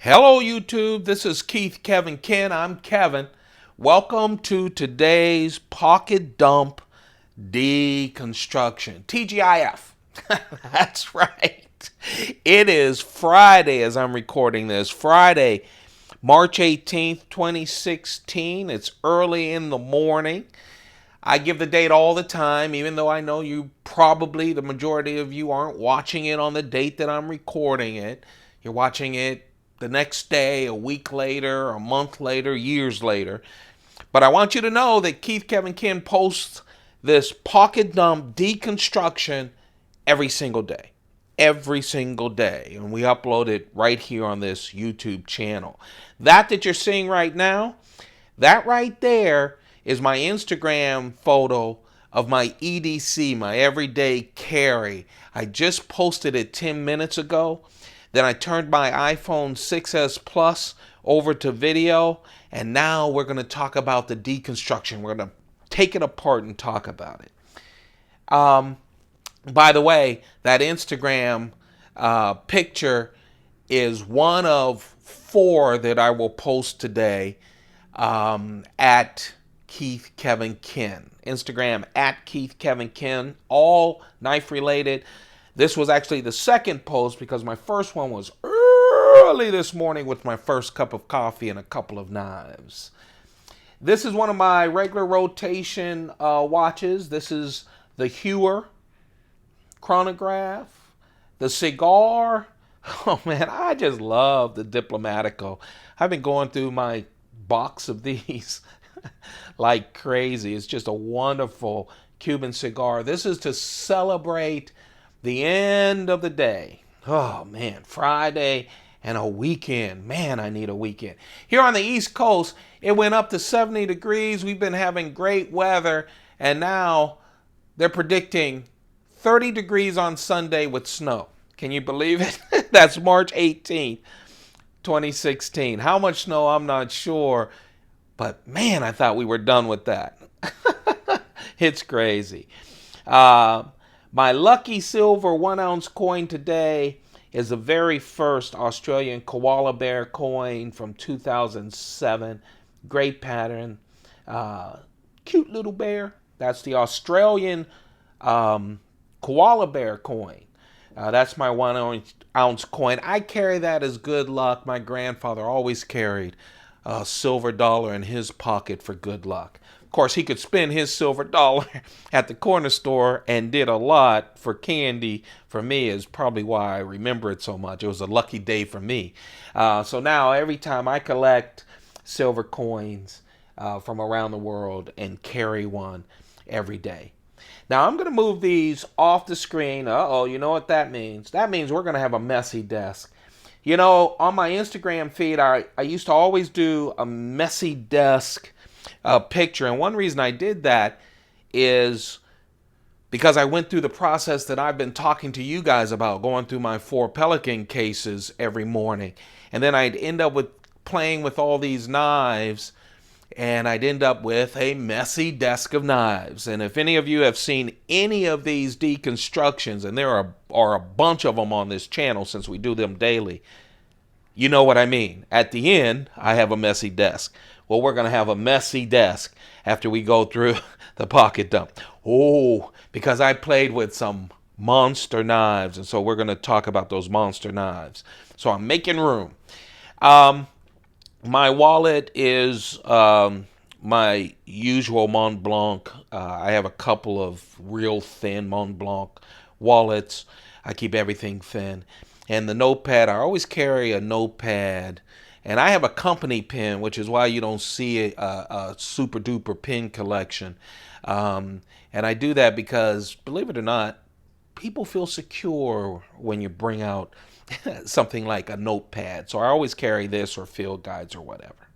Hello, YouTube. This is Keith Kevin Ken. I'm Kevin. Welcome to today's Pocket Dump Deconstruction. TGIF. That's right. It is Friday as I'm recording this. Friday, March 18th, 2016. It's early in the morning. I give the date all the time, even though I know you probably, the majority of you, aren't watching it on the date that I'm recording it. You're watching it the next day, a week later, a month later, years later. But I want you to know that Keith Kevin Ken posts this pocket dump deconstruction every single day. Every single day. And we upload it right here on this YouTube channel. That you're seeing right now, that right there is my Instagram photo of my EDC, my everyday carry. I just posted it 10 minutes ago. Then I turned my iPhone 6S Plus over to video, and now we're going to talk about the deconstruction. We're going to take it apart and talk about it. By the way, that Instagram picture is one of 4 that I will post today at Keith Kevin Ken. Instagram at Keith Kevin Ken, all knife related. This was actually the second post because my first one was early this morning with my first cup of coffee and a couple of knives. This is one of my regular rotation watches. This is the Heuer chronograph, the cigar. Oh man, I just love the Diplomatico. I've been going through my box of these like crazy. It's just a wonderful Cuban cigar. This is to celebrate the end of the day. Oh man, Friday and a weekend. Man, I need a weekend. Here on the East Coast, it went up to 70 degrees. We've been having great weather, and now they're predicting 30 degrees on Sunday with snow. Can you believe it? That's March 18th, 2016. How much snow, I'm not sure. But man, I thought we were done with that. It's crazy. My lucky silver 1-ounce coin today is the very first Australian koala bear coin from 2007. Great pattern. Cute little bear. That's the Australian koala bear coin. That's my 1-ounce coin. I carry that as good luck. My grandfather always carried a silver dollar in his pocket for good luck. Of course, he could spend his silver dollar at the corner store and did a lot for candy. For me, is probably why I remember it so much. It was a lucky day for me. So now every time I collect silver coins from around the world and carry one every day. Now I'm going to move these off the screen. Uh-oh, you know what that means? That means we're going to have a messy desk. You know, on my Instagram feed, I used to always do a messy desk picture. And one reason I did that is because I went through the process that I've been talking to you guys about, going through my 4 Pelican cases every morning. And then I'd end up with playing with all these knives, and I'd end up with a messy desk of knives. And if any of you have seen any of these deconstructions, and there are a bunch of them on this channel since we do them daily, you know what I mean. At the end, I have a messy desk. Well, we're going to have a messy desk after we go through the pocket dump. Oh, because I played with some monster knives, and so we're going to talk about those monster knives. So I'm making room. My wallet is my usual Mont Blanc. I have a couple of real thin Mont Blanc wallets. I keep everything thin. And the notepad, I always carry a notepad. And I have a company pen, which is why you don't see a super duper pen collection. And I do that because, believe it or not, people feel secure when you bring out something like a notepad. So I always carry this or field guides or whatever.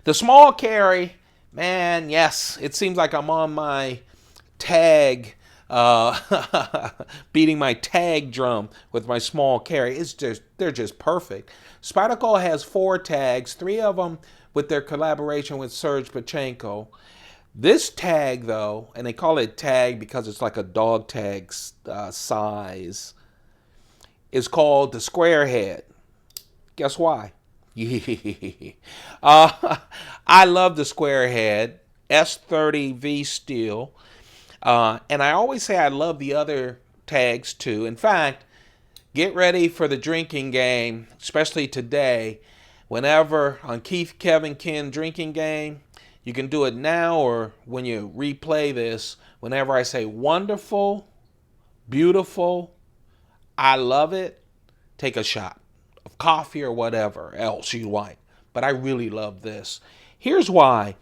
The small carry, man, yes, it seems like I'm on my tag, beating my tag drum with my small carry. They're just perfect. Spyderco has 4 tags, 3 of them with their collaboration with Serge Pachenko. This tag, though, and they call it tag because it's like a dog tag size, is called the square head. Guess why? I love the square head S30V steel. And I always say I love the other tags too. In fact, get ready for the drinking game, especially today. Whenever on Keith, Kevin, Ken drinking game, you can do it now or when you replay this. Whenever I say wonderful, beautiful, I love it, take a shot of coffee or whatever else you like. But I really love this. Here's why.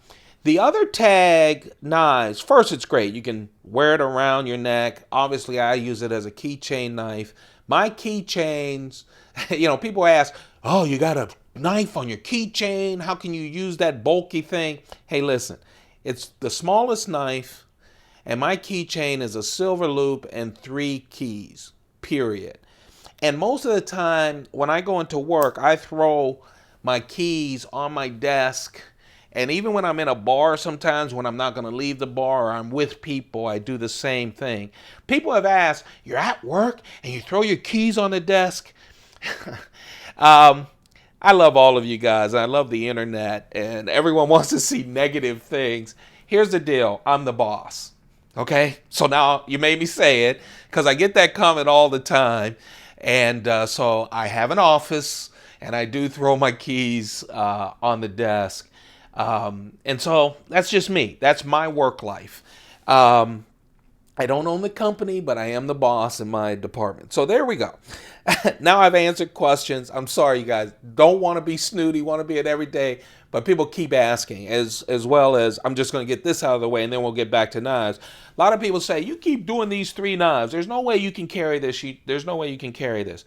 The other tag knives, first it's great. You can wear it around your neck. Obviously, I use it as a keychain knife. My keychains, people ask, oh, you got a knife on your keychain? How can you use that bulky thing? Hey, listen, it's the smallest knife, and my keychain is a silver loop and 3 keys, period. And most of the time, when I go into work, I throw my keys on my desk. And even when I'm in a bar, sometimes when I'm not going to leave the bar or I'm with people, I do the same thing. People have asked, you're at work and you throw your keys on the desk? I love all of you guys. I love the internet and everyone wants to see negative things. Here's the deal. I'm the boss. Okay? So now you made me say it because I get that comment all the time. And so I have an office and I do throw my keys on the desk. And so that's just me. That's my work life. I don't own the company, but I am the boss in my department. So there we go. Now I've answered questions. I'm sorry, you guys. Don't want to be snooty, want to be it every day, but people keep asking as well as I'm just going to get this out of the way and then we'll get back to knives. A lot of people say, you keep doing these 3 knives. There's no way you can carry this. There's no way you can carry this.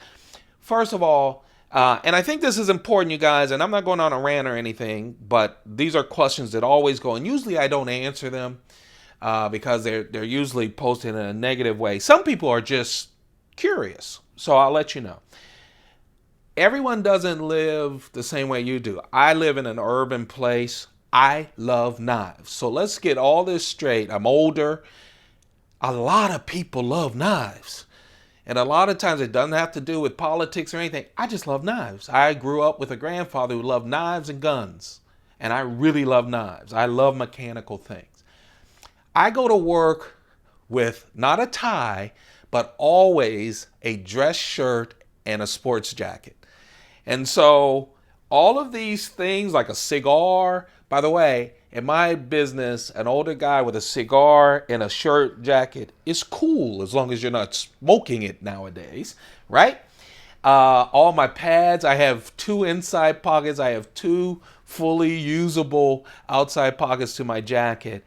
First of all, and I think this is important, you guys, and I'm not going on a rant or anything, but these are questions that always go, and usually I don't answer them because they're usually posted in a negative way. Some people are just curious, so I'll let you know. Everyone doesn't live the same way you do. I live in an urban place. I love knives. So let's get all this straight. I'm older. A lot of people love knives. And a lot of times it doesn't have to do with politics or anything. I just love knives. I grew up with a grandfather who loved knives and guns. And I really love knives. I love mechanical things. I go to work with not a tie, but always a dress shirt and a sports jacket. And so all of these things like a cigar, by the way, in my business, an older guy with a cigar and a shirt jacket is cool as long as you're not smoking it nowadays, right? All my pads, I have 2 inside pockets. I have 2 fully usable outside pockets to my jacket.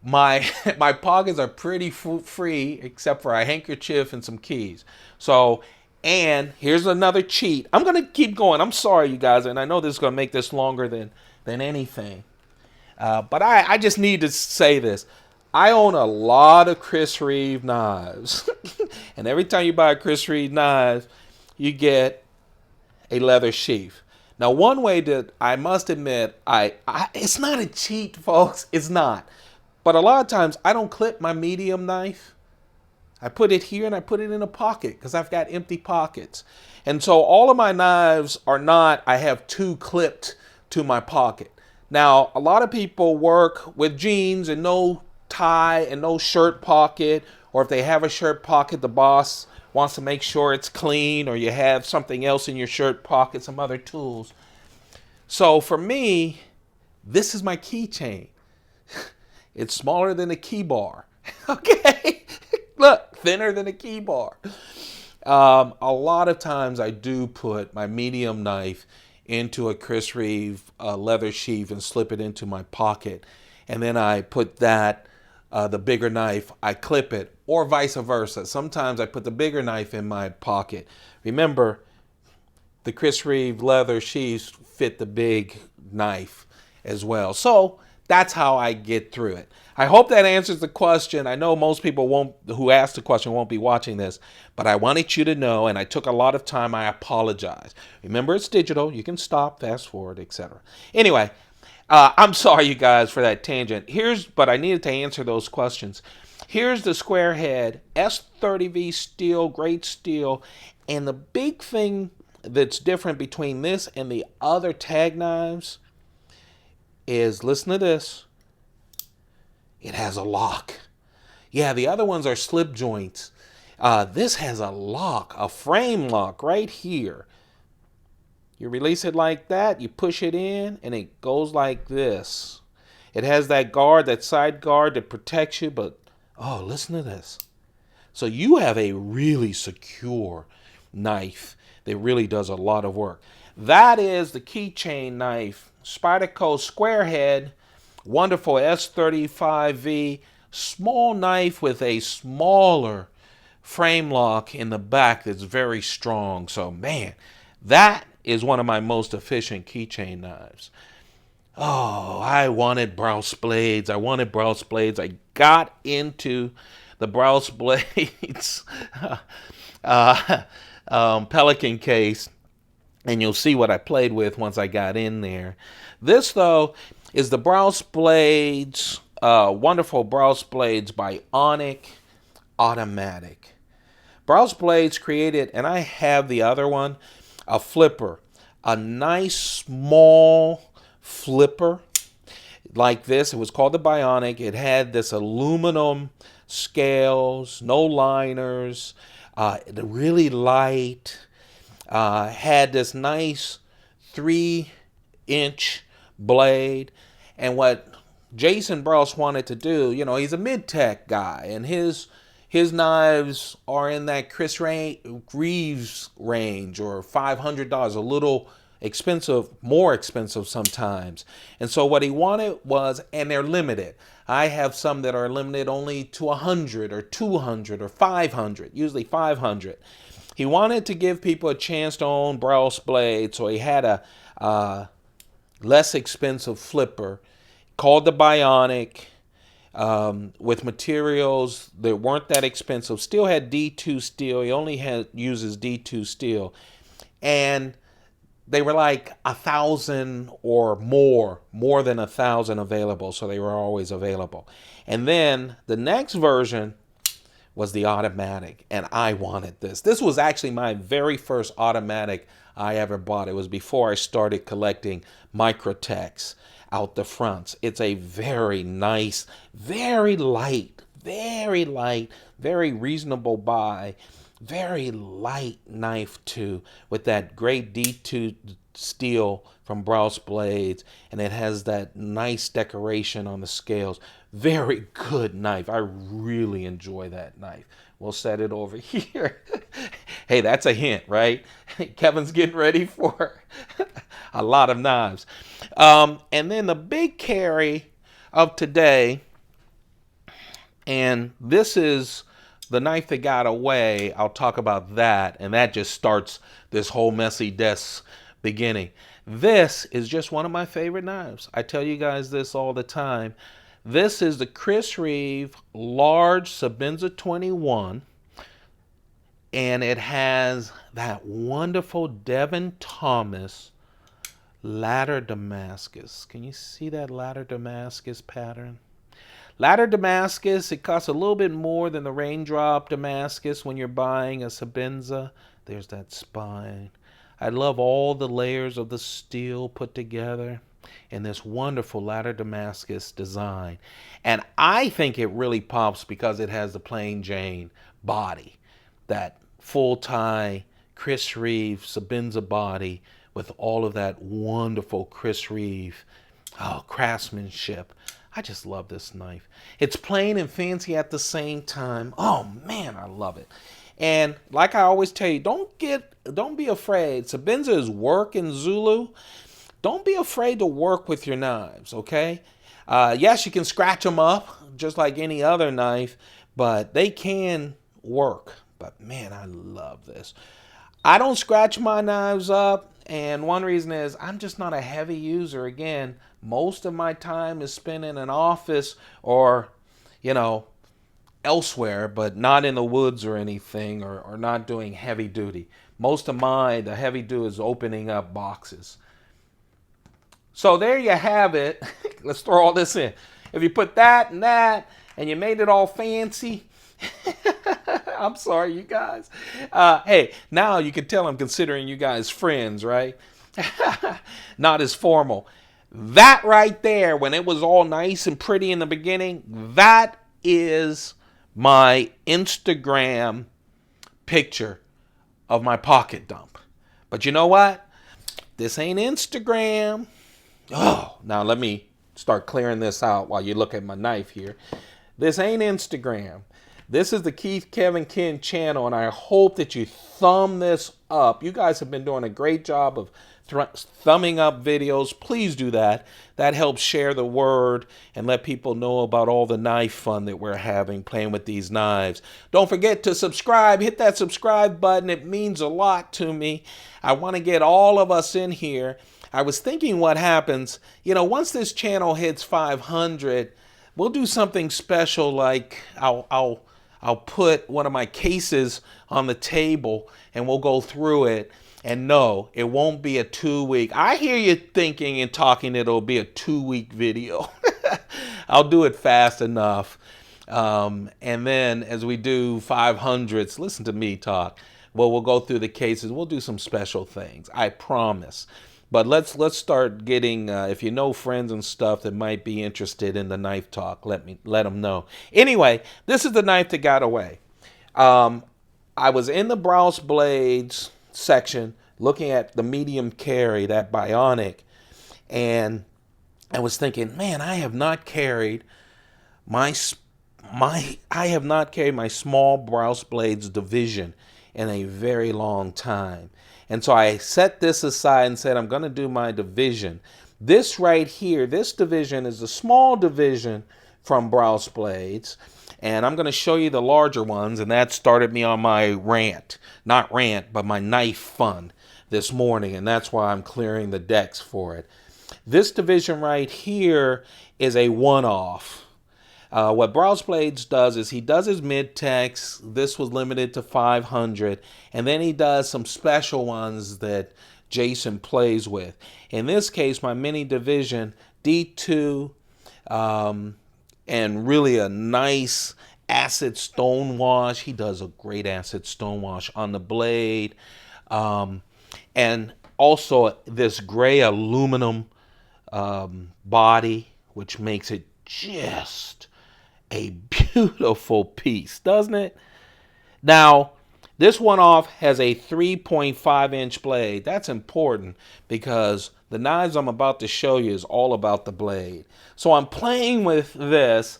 My pockets are pretty free except for a handkerchief and some keys. So, and here's another cheat. I'm going to keep going. I'm sorry, you guys, and I know this is going to make this longer than anything. But I just need to say this. I own a lot of Chris Reeve knives. And every time you buy a Chris Reeve knife, you get a leather sheath. Now, one way that I must admit, it's not a cheat, folks. It's not. But a lot of times, I don't clip my medium knife. I put it here and I put it in a pocket because I've got empty pockets. And so all of my knives are not, I have 2 clipped to my pocket. Now, a lot of people work with jeans and no tie and no shirt pocket, or if they have a shirt pocket, the boss wants to make sure it's clean, or you have something else in your shirt pocket, some other tools. So for me, this is my keychain. It's smaller than a key bar. Okay? Look, thinner than a key bar. A lot of times I do put my medium knife into a Chris Reeve leather sheath and slip it into my pocket. And then I put that, the bigger knife, I clip it, or vice versa. Sometimes I put the bigger knife in my pocket. Remember, the Chris Reeve leather sheaths fit the big knife as well. So that's how I get through it. I hope that answers the question. I know most people who asked the question won't be watching this, but I wanted you to know, and I took a lot of time. I apologize. Remember, it's digital. You can stop, fast forward, etc. Anyway, I'm sorry, you guys, for that tangent. But I needed to answer those questions. Here's the square head, S30V steel, great steel. And the big thing that's different between this and the other tag knives is, listen to this, it has a lock. Yeah, the other ones are slip joints. This has a lock, a frame lock right here. You release it like that, you push it in, and it goes like this. It has that guard, that side guard that protects you, but, oh, listen to this. So you have a really secure knife that really does a lot of work. That is the keychain knife, Spyderco Square Head, wonderful S35V, small knife with a smaller frame lock in the back that's very strong. So, man, that is one of my most efficient keychain knives. Oh, I wanted Brous blades. I got into the Brous blades Pelican case, and you'll see what I played with once I got in there. This, though, is the Brous blades, wonderful Brous blades Bionic automatic. Brous blades created, and I have the other one, a flipper, a nice small flipper like this. It was called the Bionic. It had this aluminum scales, no liners, really light, had this nice 3-inch blade. And what Jason Brous wanted to do, you know, he's a mid-tech guy, and his knives are in that Chris Reeves range, or $500, a little expensive, more expensive sometimes. And so what he wanted was, and they're limited. I have some that are limited only to 100 or 200 or 500, usually 500. He wanted to give people a chance to own Brous blades, so he had a less expensive flipper called the Bionic, with materials that weren't that expensive. Still had D2 steel. He only uses D2 steel. And they were like 1,000 or more than 1,000 available, so they were always available. And then the next version was the automatic, and I wanted this. This was actually my very first automatic I ever bought. It was before I started collecting Microtechs out the fronts. It's a very nice, very light, very reasonable buy, very light knife too, with that great D2 steel from Brous blades, and it has that nice decoration on the scales. Very good knife. I really enjoy that knife. We'll set it over here. Hey, that's a hint, right? Kevin's getting ready for a lot of knives. And then the big carry of today, and this is the knife that got away. I'll talk about that, and that just starts this whole messy desk beginning. This is just one of my favorite knives. I tell you guys this all the time. This is the Chris Reeve large Sebenza 21, and it has that wonderful Devin Thomas ladder Damascus. Can you see that ladder Damascus pattern? Ladder Damascus, it costs a little bit more than the raindrop Damascus when you're buying a Sebenza. There's that spine. I love all the layers of the steel put together in this wonderful ladder Damascus design. And I think it really pops because it has the plain Jane body, that full tie Chris Reeve Sebenza body with all of that wonderful Chris Reeve craftsmanship. I just love this knife. It's plain and fancy at the same time. Oh man, I love it. And like I always tell you, don't be afraid. Sebenza is work in Zulu. Don't be afraid to work with your knives, okay? Yes, you can scratch them up just like any other knife, but they can work. But man, I love this. I don't scratch my knives up, and one reason is I'm just not a heavy user. Again, most of my time is spent in an office or, you know, elsewhere, but not in the woods or anything, or not doing heavy duty. Most of the heavy duty is opening up boxes. So there you have it. Let's throw all this in. If you put that and that, and you made it all fancy, I'm sorry, you guys. Hey, now you can tell I'm considering you guys friends, right? Not as formal. That right there, when it was all nice and pretty in the beginning, that is my Instagram picture of my pocket dump. But you know what? This ain't Instagram. Oh, now let me start clearing this out while you look at my knife here. This ain't Instagram. This is the Keith Kevin Ken channel, and I hope that you thumb this up. You guys have been doing a great job of thumbing up videos. Please do that. That helps share the word and let people know about all the knife fun that we're having playing with these knives. Don't forget to subscribe. Hit that subscribe button. It means a lot to me. I want to get all of us in here. I was thinking what happens, once this channel hits 500, we'll do something special, like I'll put one of my cases on the table and we'll go through it. And no, it won't be a 2-week. I hear you thinking and talking it'll be a 2-week video. I'll do it fast enough. And then as we do 500s, listen to me talk. Well, we'll go through the cases. We'll do some special things. I promise. But let's start getting, if you know friends and stuff that might be interested in the knife talk, let them know. Anyway, this is the knife that got away. I was in the Brous blades section looking at the medium carry, that Bionic, and I was thinking, man, I have not carried my small Brous blades division in a very long time. And so I set this aside and said, I'm going to do my division. This right here, this division is a small division from Brous blades. And I'm going to show you the larger ones. And that started me on my rant. Not rant, but my knife fun this morning. And that's why I'm clearing the decks for it. This division right here is a one-off. What Brous Blades does is he does his mid-techs. This was limited to 500. And then he does some special ones that Jason plays with. In this case, my mini division, D2, and really a nice acid stonewash. He does a great acid stonewash on the blade. And also this gray aluminum body, which makes it just a beautiful piece, doesn't it? Now, this one-off has a 3.5-inch blade. That's important because the knives I'm about to show you is all about the blade. So I'm playing with this.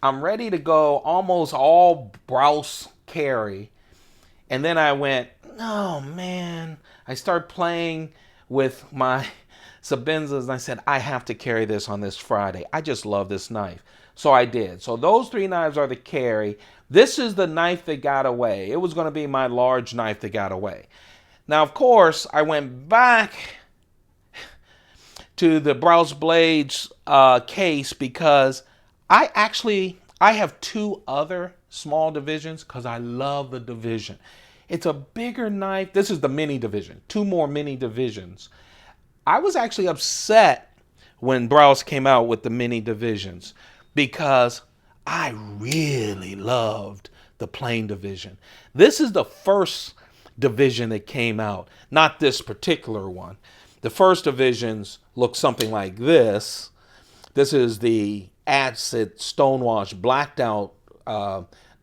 I'm ready to go almost all Brous carry. And then I went, oh man. I started playing with my Sebenzas and I said, I have to carry this on this Friday. I just love this knife. So I did. So those 3 knives are the carry. This is the knife that got away. It was going to be my large knife that got away. Now, of course, I went back to the Brous Blades case because I have 2 other small divisions because I love the division. It's a bigger knife. This is the mini division. 2 more mini divisions. I was actually upset when Brous came out with the mini divisions because I really loved the plain division. This is the first division that came out, not this particular one. The first divisions look something like this. This is the acid stonewash blacked out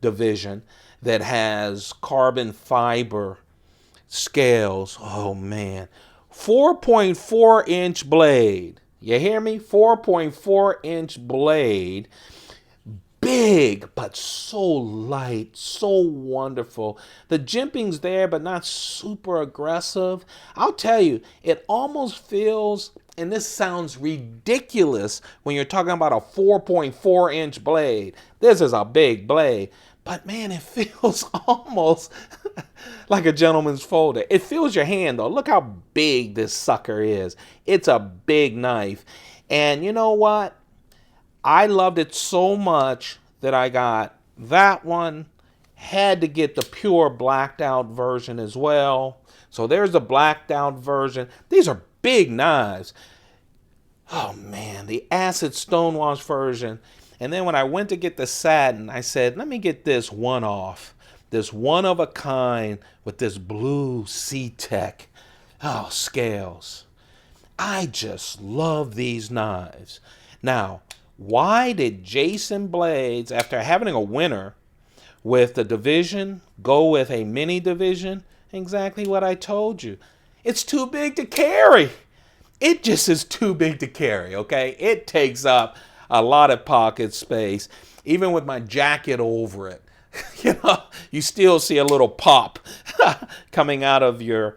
division that has carbon fiber scales. Oh man, 4.4-inch blade. You hear me? 4.4-inch blade. Big, but so light, so wonderful. The jimping's there, but not super aggressive. I'll tell you, it almost feels, and this sounds ridiculous when you're talking about a 4.4-inch blade. This is a big blade. But man, it feels almost like a gentleman's folder. It feels your hand though. Look how big this sucker is. It's a big knife. And you know what? I loved it so much that I got that one. Had to get the pure blacked out version as well. So there's the blacked out version. These are big knives. Oh man, the acid stonewash version. And then when I went to get the satin, I said, let me get this one off this one of a kind with this blue C-Tech. Oh, scales. I just love these knives. Now, why did Jason Blades, after having a winner with the division, go with a mini division? Exactly what I told you. It's too big to carry. It just is too big to carry, okay? It takes up a lot of pocket space, even with my jacket over it. You still see a little pop coming out of your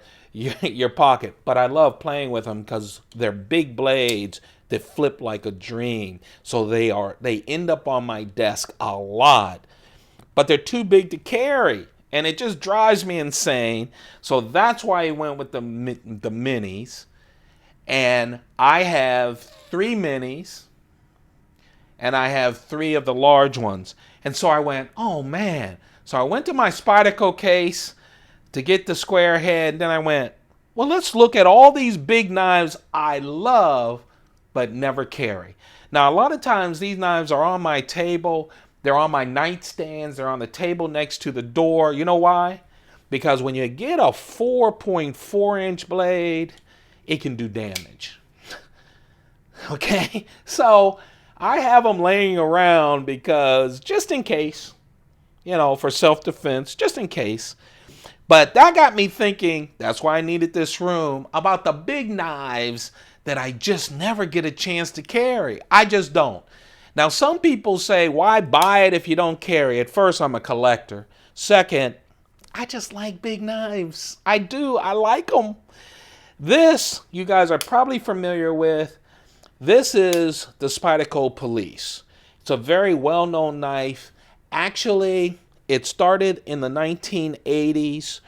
pocket. But I love playing with them because they're big blades that flip like a dream. So they end up on my desk a lot. But they're too big to carry, and it just drives me insane. So that's why I went with the minis. And I have 3 minis, and I have 3 of the large ones. And so I went, oh man. So I went to my Spyderco case to get the square head. Then I went, well, let's look at all these big knives I love but never carry. Now, a lot of times these knives are on my table. They're on my nightstands. They're on the table next to the door. You know why? Because when you get a 4.4-inch blade, it can do damage. Okay? So I have them laying around because just in case, for self-defense, just in case. But that got me thinking, that's why I needed this room, about the big knives that I just never get a chance to carry. I just don't. Now, some people say, why buy it if you don't carry it? First, I'm a collector. Second, I just like big knives. I do. I like them. This, you guys are probably familiar with. This is the Spyderco Police. It's a very well-known knife. Actually, it started in the 1980s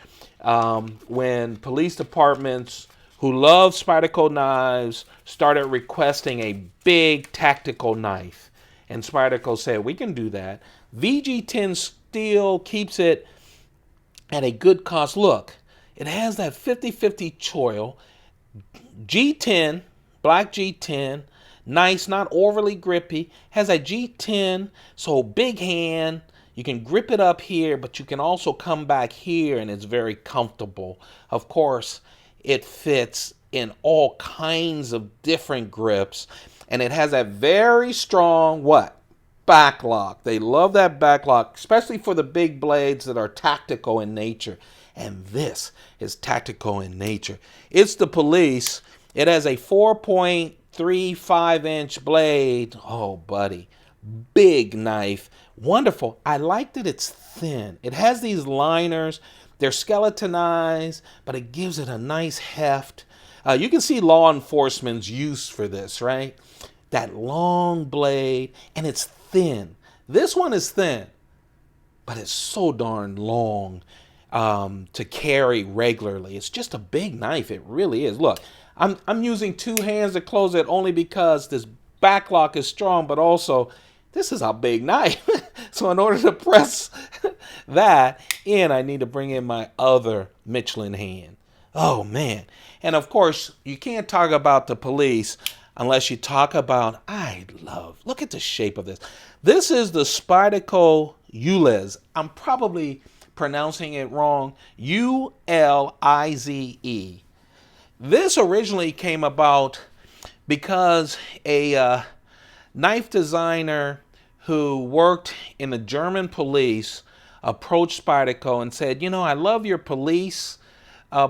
when police departments who love Spyderco knives started requesting a big tactical knife. And Spyderco said, we can do that. VG10 steel keeps it at a good cost. Look, it has that 50-50 choil. G10, black G10, nice, not overly grippy. Has a G10, so big hand. You can grip it up here, but you can also come back here, and it's very comfortable. Of course, it fits in all kinds of different grips, and it has a very strong, what? Backlock. They love that backlock, especially for the big blades that are tactical in nature. And this is tactical in nature. It's the Police. It has a 4.35-inch blade. Oh, buddy. Big knife. Wonderful. I like that it's thin. It has these liners. They're skeletonized, but it gives it a nice heft. You can see law enforcement's use for this, right? That long blade, and it's thin. This one is thin, but it's so darn long to carry regularly. It's just a big knife. It really is. Look, I'm using 2 hands to close it only because this backlock is strong, but also this is a big knife. So in order to press that in, I need to bring in my other Michelin hand. Oh, man. And, of course, you can't talk about the Police unless you talk about, look at the shape of this. This is the Spyderco Ulize. I'm probably pronouncing it wrong. Ulize. This originally came about because a knife designer who worked in the German police approached Spyderco and said, I love your police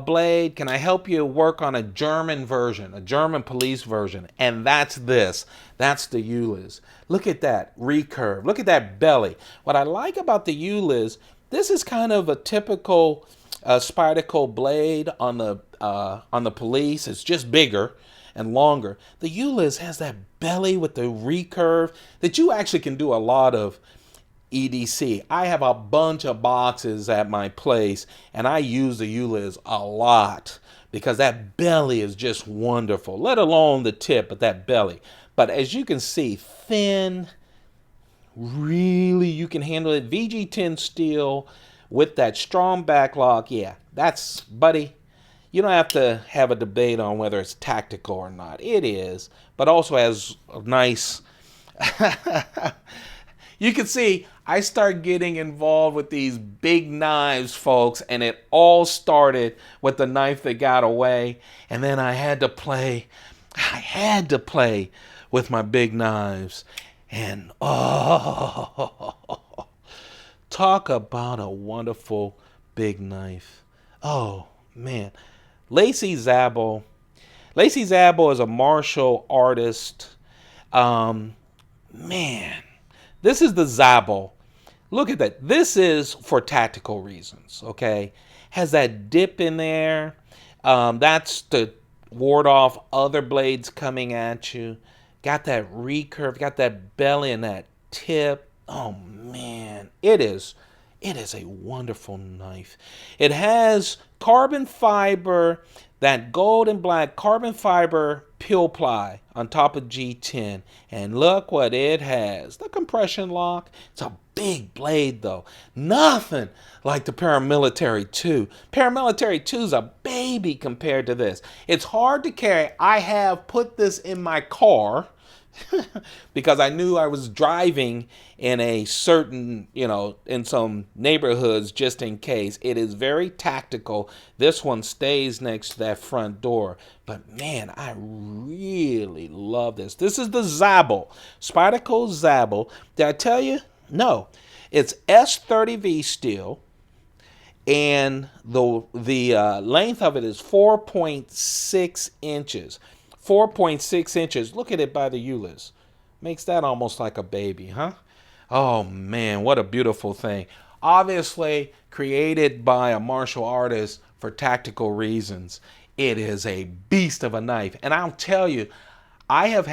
blade. Can I help you work on a German version, a German police version? And that's this. That's the Ulize. Look at that recurve. Look at that belly. What I like about the Ulize, this is kind of a typical Spyderco blade on the Police. It's just bigger and longer. The Ulize has that belly with the recurve that you actually can do a lot of EDC. I have a bunch of boxes at my place, and I use the Ulize a lot because that belly is just wonderful, let alone the tip, but that belly. But as you can see, thin, really, you can handle it. VG10 steel with that strong backlock. Yeah, that's, buddy, you don't have to have a debate on whether it's tactical or not. It is, but also has a nice, You can see I start getting involved with these big knives, folks, and it all started with the knife that got away. And then I had to play with my big knives. And oh, talk about a wonderful big knife. Oh, man. Lacey Zabul. Lacey Zabul is a martial artist. Man, this is the Zabul. Look at that. This is for tactical reasons, okay? Has that dip in there. That's to ward off other blades coming at you. Got that recurve, got that belly and that tip. Oh, man. It is a wonderful knife. It has carbon fiber, that gold and black carbon fiber peel ply on top of G10. And look what it has. The compression lock. It's a big blade though. Nothing like the Paramilitary 2. Paramilitary 2 is a baby compared to this. It's hard to carry. I have put this in my car because I knew I was driving in a certain, in some neighborhoods just in case. It is very tactical. This one stays next to that front door. But man, I really love this. This is the Zabul, Spyderco Zabul. Did I tell you? No. It's S30V steel. And the length of it is 4.6 inches. 4.6 inches. Look at it by the Ulis. Makes that almost like a baby, huh? Oh, man, what a beautiful thing. Obviously created by a martial artist for tactical reasons. It is a beast of a knife. And I'll tell you, I've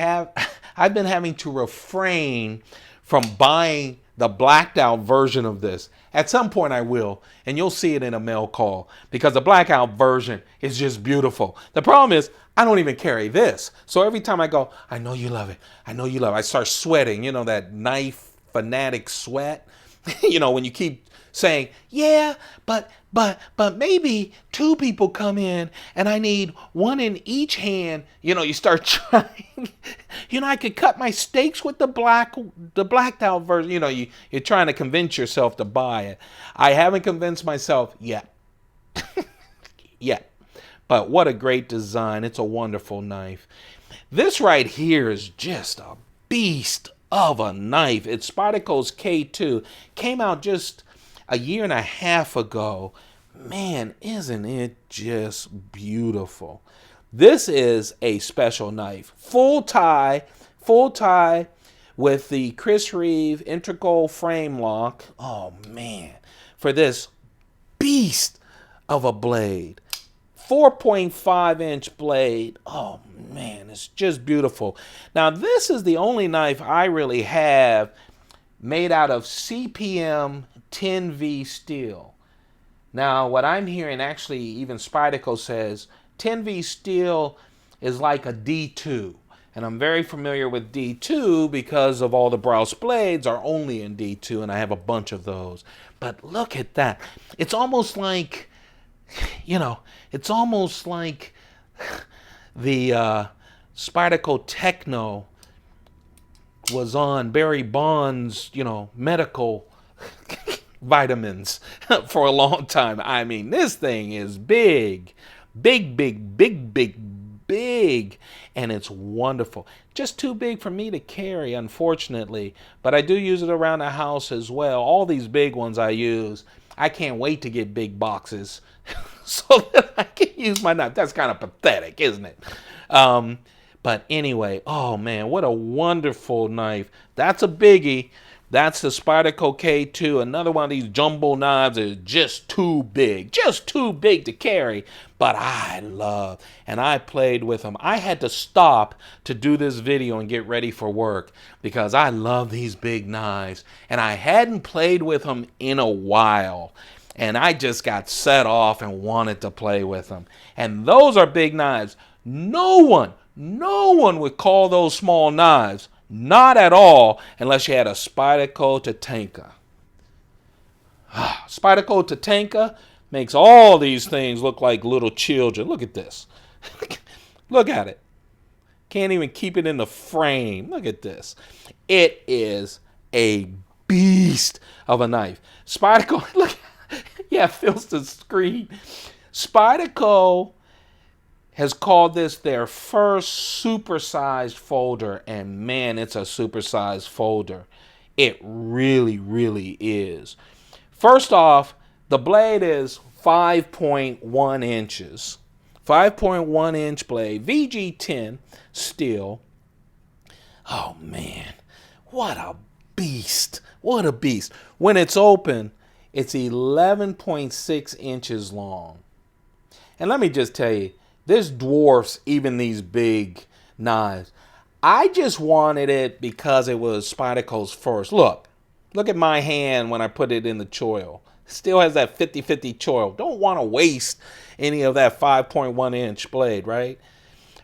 been having to refrain from buying the blacked out version of this. At some point I will, and you'll see it in a mail call because the blackout version is just beautiful. The problem is I don't even carry this. So every time I go, I know you love it. I know you love it. I start sweating, that knife fanatic sweat. When you keep saying, yeah, but maybe two people come in and I need one in each hand. You start trying. I could cut my steaks with the blacked out version. You're trying to convince yourself to buy it. I haven't convinced myself yet. Yet. But what a great design. It's a wonderful knife. This right here is just a beast of a knife. It's Spyderco's K2. Came out just a year and a half ago. Man, isn't it just beautiful? This is a special knife. Full tie with the Chris Reeve integral frame lock. Oh, man. For this beast of a blade. 4.5-inch blade. Oh, man, it's just beautiful. Now, this is the only knife I really have made out of CPM 10V steel. Now, what I'm hearing, actually, even Spyderco says 10V steel is like a D2. And I'm very familiar with D2 because of all the Brous blades are only in D2, and I have a bunch of those. But look at that. It's almost like, it's almost like the Spyderco Techno was on Barry Bonds, medical vitamins for a long time. I mean, this thing is big, and it's wonderful. Just too big for me to carry, unfortunately, but I do use it around the house as well. All these big ones I use. I can't wait to get big boxes so that I can use my knife. That's kind of pathetic, isn't it? But anyway, oh man, what a wonderful knife. That's a biggie. That's the Spyderco K2. Another one of these jumbo knives is just too big to carry. But I love, and I played with them. I had to stop to do this video and get ready for work because I love these big knives. And I hadn't played with them in a while. And I just got set off and wanted to play with them. And those are big knives. No one would call those small knives. Not at all, unless you had a Spyderco To Tanka. Spyderco To Tanka makes all these things look like little children. Look at this. Look at it. Can't even keep it in the frame. Look at this. It is a beast of a knife. Spyderco, look, yeah, it fills the screen. Spyderco has called this their first supersized folder, and man, it's a supersized folder. It really, really is. First off, the blade is 5.1 inches. 5.1 inch blade, VG10 steel. Oh man, what a beast. What a beast. When it's open, it's 11.6 inches long. And let me just tell you, this dwarfs even these big knives. I just wanted it because it was Spyderco's first. Look at my hand when I put it in the choil. Still has that 50-50 choil. Don't want to waste any of that 5.1 inch blade, right?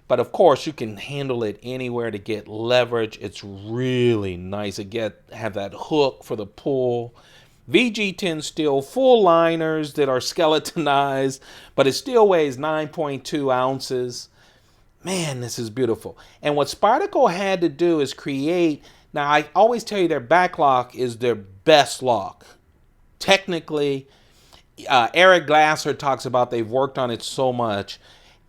But of course, you can handle it anywhere to get leverage. It's really nice. Have that hook for the pull. VG10 steel, full liners that are skeletonized, but it still weighs 9.2 ounces. Man, this is beautiful. And what Spyderco had to do is create, now I always tell you their back lock is their best lock. Technically, Eric Glasser talks about they've worked on it so much.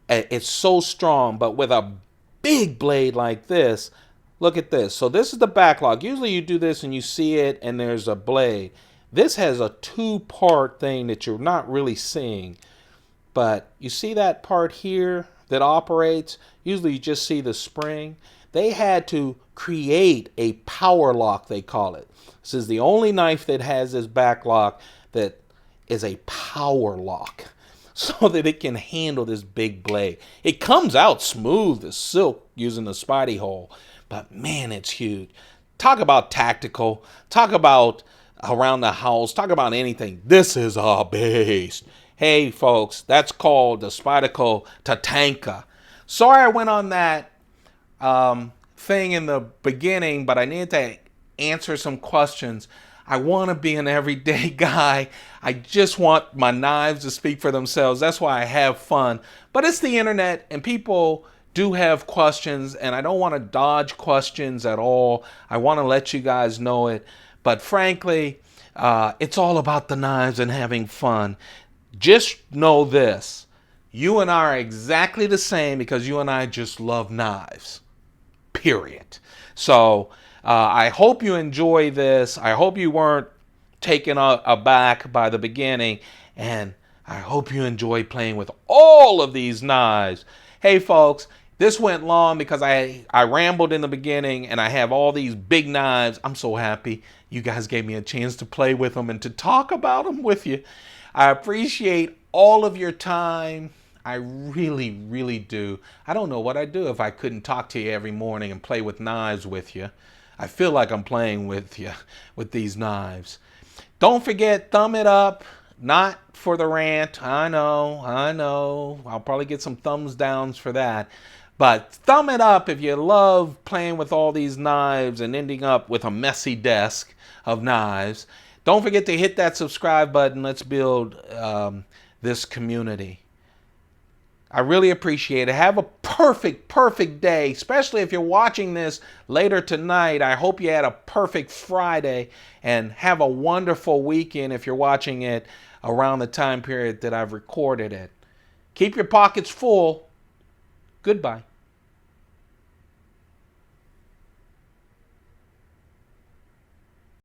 It's so strong, but with a big blade like this, look at this. So this is the back lock. Usually you do this and you see it and there's a blade. This has a two-part thing that you're not really seeing. But you see that part here that operates? Usually you just see the spring. They had to create a power lock, they call it. This is the only knife that has this back lock that is a power lock so that it can handle this big blade. It comes out smooth as silk using the Spidey hole. But man, it's huge. Talk about tactical. Talk about around the house, talk about anything. This is a beast. Hey folks, that's called the Spyderco To Tanka. Sorry I went on that thing in the beginning, but I needed to answer some questions. I want to be an everyday guy. I just want my knives to speak for themselves. That's why I have fun. But it's the internet and people do have questions, and I don't want to dodge questions at all. I want to let you guys know it. But frankly, it's all about the knives and having fun. Just know this. You and I are exactly the same because you and I just love knives. Period. So I hope you enjoy this. I hope you weren't taken aback by the beginning. And I hope you enjoy playing with all of these knives. Hey, folks. This went long because I rambled in the beginning and I have all these big knives. I'm so happy you guys gave me a chance to play with them and to talk about them with you. I appreciate all of your time. I really, really do. I don't know what I'd do if I couldn't talk to you every morning and play with knives with you. I feel like I'm playing with you with these knives. Don't forget, thumb it up. Not for the rant. I know. I'll probably get some thumbs downs for that. But thumb it up if you love playing with all these knives and ending up with a messy desk of knives. Don't forget to hit that subscribe button. Let's build this community. I really appreciate it. Have a perfect day, especially if you're watching this later tonight. I hope you had a perfect Friday and have a wonderful weekend if you're watching it around the time period that I've recorded it. Keep your pockets full. Goodbye.